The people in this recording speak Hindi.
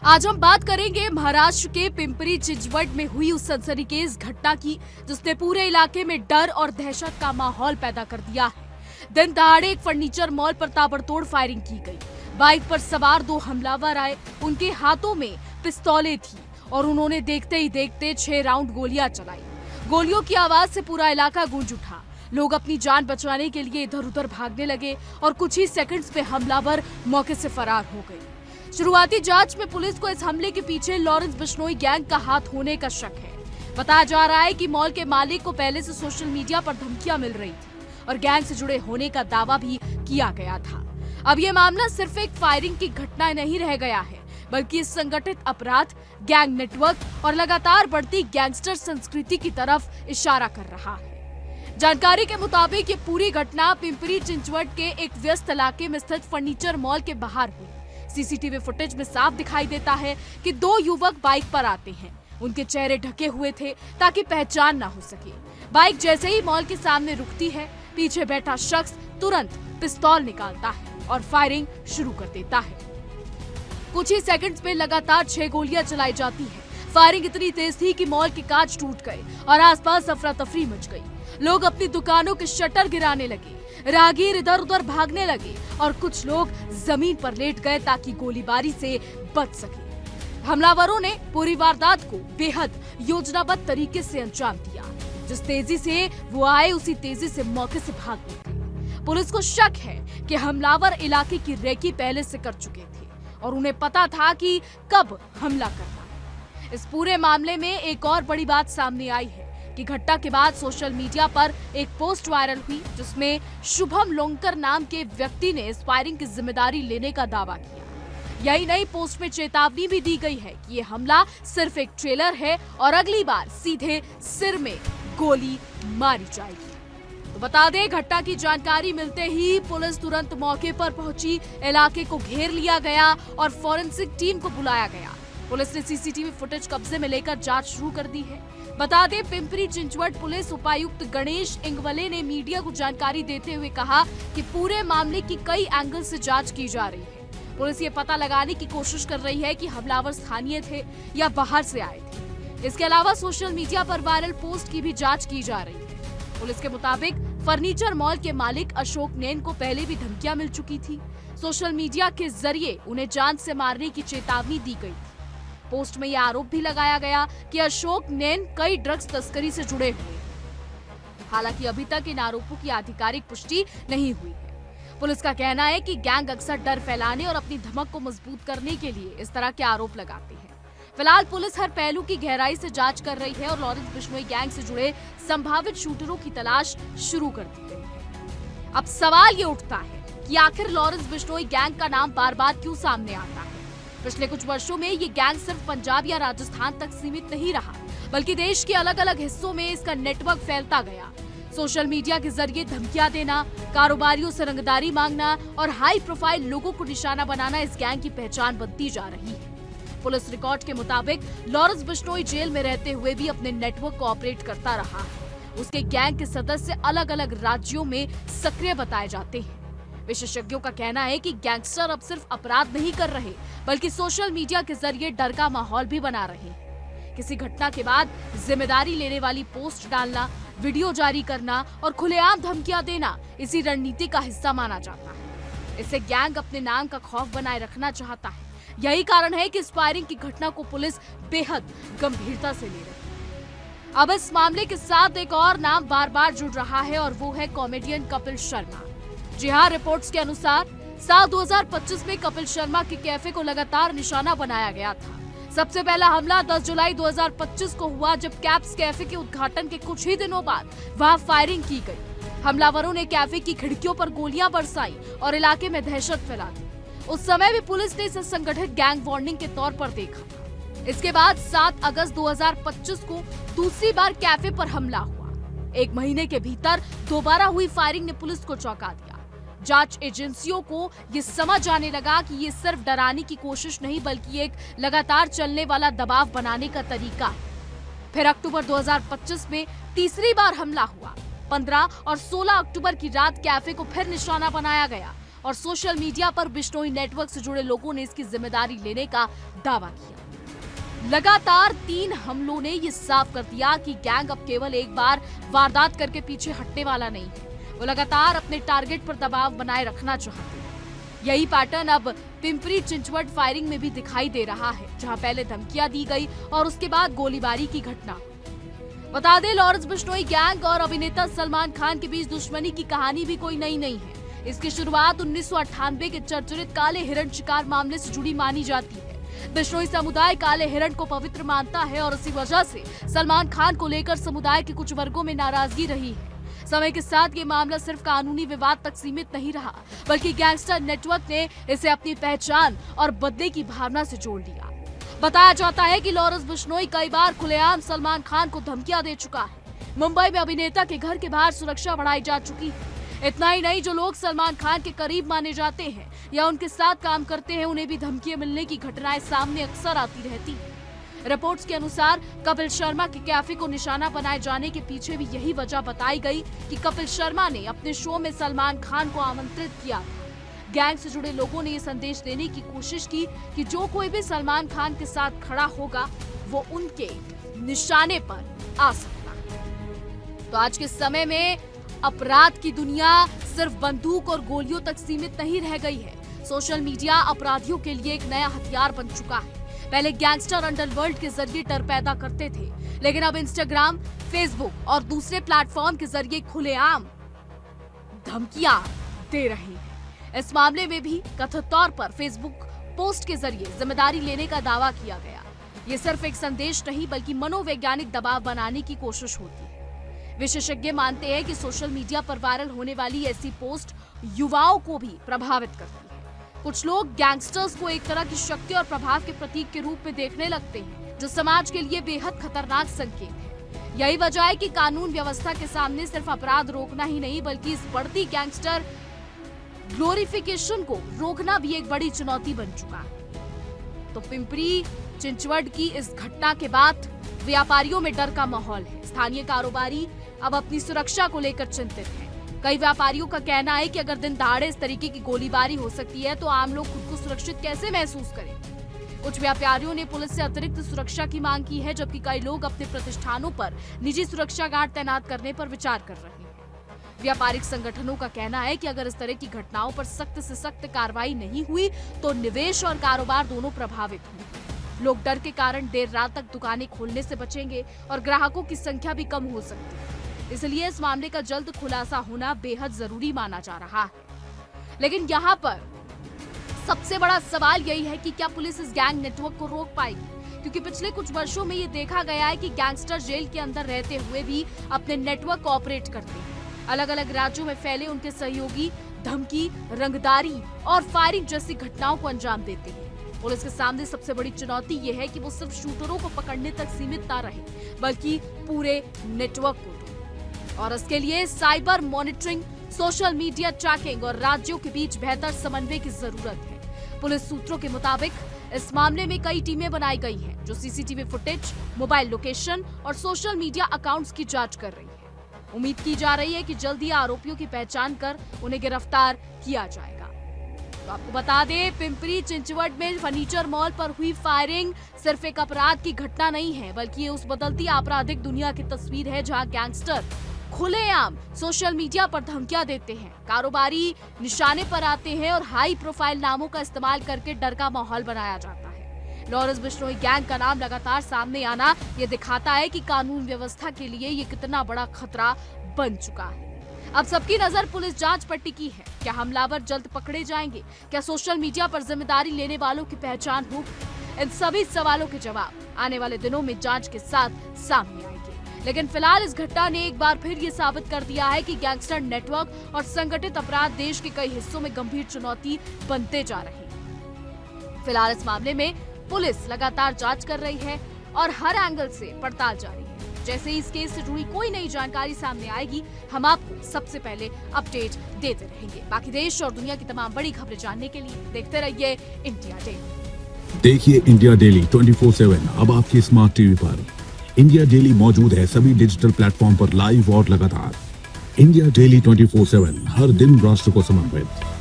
आज हम बात करेंगे महाराष्ट्र के पिंपरी चिंचवड में हुई उस सनसनीखेज घटना की जिसने पूरे इलाके में डर और दहशत का माहौल पैदा कर दिया है। दिन दहाड़े एक फर्नीचर मॉल पर ताबड़तोड़ फायरिंग की गई। बाइक पर सवार दो हमलावर आए, उनके हाथों में पिस्तौलें थी और उन्होंने देखते ही देखते 6 राउंड गोलियां चलाई। गोलियों की आवाज से पूरा इलाका गूंज उठा। लोग अपनी जान बचाने के लिए इधर उधर भागने लगे और कुछ ही सेकंड्स में हमलावर मौके से फरार हो गए। शुरुआती जांच में पुलिस को इस हमले के पीछे लॉरेंस बिश्नोई गैंग का हाथ होने का शक है। बताया जा रहा है कि मॉल के मालिक को पहले से सोशल मीडिया पर धमकियां मिल रही थी और गैंग से जुड़े होने का दावा भी किया गया था। अब ये मामला सिर्फ एक फायरिंग की घटना नहीं रह गया है, बल्कि इस संगठित अपराध, गैंग नेटवर्क और लगातार बढ़ती गैंगस्टर संस्कृति की तरफ इशारा कर रहा है। जानकारी के मुताबिक ये पूरी घटना पिंपरी चिंचवड के एक व्यस्त इलाके में स्थित फर्नीचर मॉल के बाहर हुई। सीसीटीवी फुटेज में साफ दिखाई देता है कि 2 युवक बाइक पर आते हैं। उनके चेहरे ढके हुए थे ताकि पहचान ना हो सके। बाइक जैसे ही मॉल के सामने रुकती है, पीछे बैठा शख्स तुरंत पिस्तौल निकालता है और फायरिंग शुरू कर देता है। कुछ ही सेकंड्स में लगातार 6 गोलियां चलाई जाती हैं। फायरिंग इतनी तेज थी कि मॉल के कांच टूट गए और आसपास अफरा तफरी मच गई। लोग अपनी दुकानों के शटर गिराने लगे, राहगीर इधर उधर भागने लगे और कुछ लोग जमीन पर लेट गए ताकि गोलीबारी से बच सके। हमलावरों ने पूरी वारदात को बेहद योजनाबद्ध तरीके से अंजाम दिया। जिस तेजी से वो आए उसी तेजी से मौके से भाग निकले। पुलिस को शक है कि हमलावर इलाके की रेकी पहले से कर चुके थे और उन्हें पता था कि कब हमला करना है। इस पूरे मामले में एक और बड़ी बात सामने आई है कि घटना के बाद सोशल मीडिया पर एक पोस्ट वायरल हुई जिसमें शुभम लोंकर नाम के व्यक्ति ने इस फायरिंग की जिम्मेदारी लेने का दावा किया। यही नहीं, पोस्ट में चेतावनी भी दी गई है कि ये हमला सिर्फ एक ट्रेलर है और अगली बार सीधे सिर में गोली मारी जाएगी। तो बता दें, घटना की जानकारी मिलते ही पुलिस तुरंत मौके पर पहुंची। इलाके को घेर लिया गया और फॉरेंसिक टीम को बुलाया गया। पुलिस ने सीसीटीवी फुटेज कब्जे में लेकर जांच शुरू कर दी है। बता दें, पिंपरी चिंचवड पुलिस उपायुक्त गणेश इंगवले ने मीडिया को जानकारी देते हुए कहा कि पूरे मामले की कई एंगल से जांच की जा रही है। पुलिस ये पता लगाने की कोशिश कर रही है कि हमलावर स्थानीय थे या बाहर से आए थे। इसके अलावा सोशल मीडिया पर वायरल पोस्ट की भी जांच की जा रही है। पुलिस के मुताबिक फर्नीचर मॉल के मालिक अशोक नैन को पहले भी धमकियां मिल चुकी थी। सोशल मीडिया के जरिए उन्हें जान से मारने की चेतावनी दी गई थी। पोस्ट में यह आरोप भी लगाया गया कि अशोक नैन कई ड्रग्स तस्करी से जुड़े हुए हैं। हालांकि अभी तक इन आरोपों की आधिकारिक पुष्टि नहीं हुई है। पुलिस का कहना है कि गैंग अक्सर डर फैलाने और अपनी धमक को मजबूत करने के लिए इस तरह के आरोप लगाते हैं। फिलहाल पुलिस हर पहलू की गहराई से जांच कर रही है और लॉरेंस बिश्नोई गैंग से जुड़े संभावित शूटरों की तलाश शुरू कर दी गई है। अब सवाल ये उठता है कि आखिर लॉरेंस बिश्नोई गैंग का नाम बार बार क्यों सामने आता है। पिछले कुछ वर्षों में ये गैंग सिर्फ पंजाब या राजस्थान तक सीमित नहीं रहा, बल्कि देश के अलग अलग हिस्सों में इसका नेटवर्क फैलता गया। सोशल मीडिया के जरिए धमकियां देना, कारोबारियों से रंगदारी मांगना और हाई प्रोफाइल लोगों को निशाना बनाना इस गैंग की पहचान बनती जा रही है। पुलिस रिकॉर्ड के मुताबिक लॉरेंस बिश्नोई जेल में रहते हुए भी अपने नेटवर्क को ऑपरेट करता रहा है। उसके गैंग के सदस्य अलग अलग राज्यों में सक्रिय बताए जाते हैं। विशेषज्ञों का कहना है कि गैंगस्टर अब सिर्फ अपराध नहीं कर रहे, बल्कि सोशल मीडिया के जरिए डर का माहौल भी बना रहे हैं। किसी घटना के बाद जिम्मेदारी लेने वाली पोस्ट डालना, वीडियो जारी करना और खुलेआम धमकियां देना इसी रणनीति का हिस्सा माना जाता है। इससे गैंग अपने नाम का खौफ बनाए रखना चाहता है। यही कारण है कि इस फायरिंग की घटना को पुलिस बेहद गंभीरता से ले रही है। अब इस मामले के साथ एक और नाम बार बार जुड़ रहा है और वो है कॉमेडियन कपिल शर्मा। जी हाँ, रिपोर्ट्स के अनुसार साल 2025 में कपिल शर्मा के कैफे को लगातार निशाना बनाया गया था। सबसे पहला हमला 10 जुलाई 2025 को हुआ, जब कैप्स कैफे के उद्घाटन के कुछ ही दिनों बाद वहां फायरिंग की गई। हमलावरों ने कैफे की खिड़कियों पर गोलियां बरसाई और इलाके में दहशत फैला दी। उस समय भी पुलिस ने इसे संगठित गैंग वार्निंग के तौर पर देखा था। इसके बाद 7 अगस्त 2025 को दूसरी बार कैफे पर हमला हुआ। 1 महीने के भीतर दोबारा हुई फायरिंग ने पुलिस को चौंका दिया। जांच एजेंसियों को ये समझ आने लगा कि ये सिर्फ डराने की कोशिश नहीं, बल्कि एक लगातार चलने वाला दबाव बनाने का तरीका है। फिर अक्टूबर 2025 में तीसरी बार हमला हुआ। 15 और 16 अक्टूबर की रात कैफे को फिर निशाना बनाया गया और सोशल मीडिया पर बिश्नोई नेटवर्क से जुड़े लोगों ने इसकी जिम्मेदारी लेने का दावा किया। लगातार 3 हमलों ने ये साफ कर दिया कि गैंग अब केवल एक बार वारदात करके पीछे हटने वाला नहीं है, वो लगातार अपने टारगेट पर दबाव बनाए रखना चाहते हैं। यही पैटर्न अब पिंपरी चिंचवड फायरिंग में भी दिखाई दे रहा है, जहां पहले धमकियां दी गई और उसके बाद गोलीबारी की घटना। बता दें, लॉरेंस बिश्नोई गैंग और अभिनेता सलमान खान के बीच दुश्मनी की कहानी भी कोई नई नहीं है। इसकी शुरुआत 1998 के चर्चित काले हिरण शिकार मामले से जुड़ी मानी जाती है। बिश्नोई समुदाय काले हिरण को पवित्र मानता है और इसी वजह से सलमान खान को लेकर समुदाय के कुछ वर्गों में नाराजगी रही है। समय के साथ ये मामला सिर्फ कानूनी विवाद तक सीमित नहीं रहा, बल्कि गैंगस्टर नेटवर्क ने इसे अपनी पहचान और बदले की भावना से जोड़ लिया। बताया जाता है कि लॉरेंस बिश्नोई कई बार खुलेआम सलमान खान को धमकियां दे चुका है। मुंबई में अभिनेता के घर के बाहर सुरक्षा बढ़ाई जा चुकी है। इतना ही नहीं, जो लोग सलमान खान के करीब माने जाते हैं या उनके साथ काम करते हैं, उन्हें भी धमकियां मिलने की घटनाएं सामने अक्सर आती रहती हैं। रिपोर्ट्स के अनुसार कपिल शर्मा के कैफे को निशाना बनाए जाने के पीछे भी यही वजह बताई गई कि कपिल शर्मा ने अपने शो में सलमान खान को आमंत्रित किया। गैंग से जुड़े लोगों ने ये संदेश देने की कोशिश की कि जो कोई भी सलमान खान के साथ खड़ा होगा वो उनके निशाने पर आ सकता है। तो आज के समय में अपराध की दुनिया सिर्फ बंदूक और गोलियों तक सीमित नहीं रह गई है। सोशल मीडिया अपराधियों के लिए एक नया हथियार बन चुका है। पहले गैंगस्टर अंडरवर्ल्ड के जरिए डर पैदा करते थे, लेकिन अब इंस्टाग्राम, फेसबुक और दूसरे प्लेटफॉर्म के जरिए खुलेआम धमकियां दे रहे हैं। इस मामले में भी कथित तौर पर फेसबुक पोस्ट के जरिए जिम्मेदारी लेने का दावा किया गया। ये सिर्फ एक संदेश नहीं, बल्कि मनोवैज्ञानिक दबाव बनाने की कोशिश होती है। विशेषज्ञ मानते हैं कि सोशल मीडिया पर वायरल होने वाली ऐसी पोस्ट युवाओं को भी प्रभावित करती है। कुछ लोग गैंगस्टर्स को एक तरह की शक्ति और प्रभाव के प्रतीक के रूप में देखने लगते हैं, जो समाज के लिए बेहद खतरनाक संकेत है। यही वजह है कि कानून व्यवस्था के सामने सिर्फ अपराध रोकना ही नहीं, बल्कि इस बढ़ती गैंगस्टर ग्लोरिफिकेशन को रोकना भी एक बड़ी चुनौती बन चुका है। तो पिंपरी चिंचवड की इस घटना के बाद व्यापारियों में डर का माहौल है। स्थानीय कारोबारी अब अपनी सुरक्षा को लेकर चिंतित हैं। कई व्यापारियों का कहना है कि अगर दिन दहाड़े इस तरीके की गोलीबारी हो सकती है तो आम लोग खुद को सुरक्षित कैसे महसूस करें। कुछ व्यापारियों ने पुलिस से अतिरिक्त सुरक्षा की मांग की है, जबकि कई लोग अपने प्रतिष्ठानों पर निजी सुरक्षा गार्ड तैनात करने पर विचार कर रहे हैं। व्यापारिक संगठनों का कहना है कि अगर इस तरह की घटनाओं पर सख्त से सख्त कार्रवाई नहीं हुई तो निवेश और कारोबार दोनों प्रभावित होंगे। लोग डर के कारण देर रात तक दुकानें खोलने से बचेंगे और ग्राहकों की संख्या भी कम हो सकती है। इसलिए इस मामले का जल्द खुलासा होना बेहद जरूरी माना जा रहा है। लेकिन यहाँ पर सबसे बड़ा सवाल यही है कि क्या पुलिस इस गैंग नेटवर्क को रोक पाएगी, क्योंकि पिछले कुछ वर्षों में ये देखा गया है कि गैंगस्टर जेल के अंदर रहते हुए भी अपने नेटवर्क को ऑपरेट करते हैं। अलग अलग राज्यों में फैले उनके सहयोगी धमकी, रंगदारी और फायरिंग जैसी घटनाओं को अंजाम देते हैं। पुलिस के सामने सबसे बड़ी चुनौती ये है कि वो सिर्फ शूटरों को पकड़ने तक सीमित ना रहे, बल्कि पूरे नेटवर्क को दो। और इसके लिए cyber monitoring, social media tracking और राज्यों के बीच बेहतर समन्वय की जरूरत है। पुलिस सूत्रों के मुताबिक इस मामले में कई टीमें बनाई गई हैं, जो सीसीटीवी फुटेज, मोबाइल लोकेशन और सोशल मीडिया अकाउंट्स की जांच कर रही है। उम्मीद की जा रही है कि जल्द ही आरोपियों की पहचान कर उन्हें गिरफ्तार किया जाएगा। तो आपको बता दें, पिंपरी चिंचवड में फर्नीचर मॉल पर हुई फायरिंग सिर्फ एक अपराध की घटना नहीं है, बल्कि ये उस बदलती आपराधिक दुनिया की तस्वीर है जहां गैंगस्टर खुलेआम सोशल मीडिया पर धमकियां देते हैं, कारोबारी निशाने पर आते हैं और हाई प्रोफाइल नामों का इस्तेमाल करके डर का माहौल बनाया जाता है। लॉरेंस बिश्नोई गैंग का नाम लगातार सामने आना ये दिखाता है कि कानून व्यवस्था के लिए ये कितना बड़ा खतरा बन चुका है। अब सबकी नजर पुलिस जांच पर टिकी है। क्या हमलावर जल्द पकड़े जाएंगे? क्या सोशल मीडिया पर जिम्मेदारी लेने वालों की पहचान होगी? इन सभी सवालों के जवाब आने वाले दिनों में जांच के साथ सामने आएंगे। लेकिन फिलहाल इस घटना ने एक बार फिर ये साबित कर दिया है कि गैंगस्टर नेटवर्क और संगठित अपराध देश के कई हिस्सों में गंभीर चुनौती बनते जा रही है। फिलहाल इस मामले में पुलिस लगातार जांच कर रही है और हर एंगल से पड़ताल जारी है। जैसे ही इस केस से जुड़ी कोई नई जानकारी सामने आएगी, हम आपको सबसे पहले अपडेट देते रहेंगे। बाकी देश और दुनिया की तमाम बड़ी खबरें जानने के लिए देखते रहिए इंडिया डेली। देखिए इंडिया डेली 24/7 अब आपकी स्मार्ट टीवी पर। इंडिया डेली मौजूद है सभी डिजिटल प्लेटफॉर्म पर लाइव और लगातार। इंडिया डेली 24/7 हर दिन राष्ट्र को समर्पित।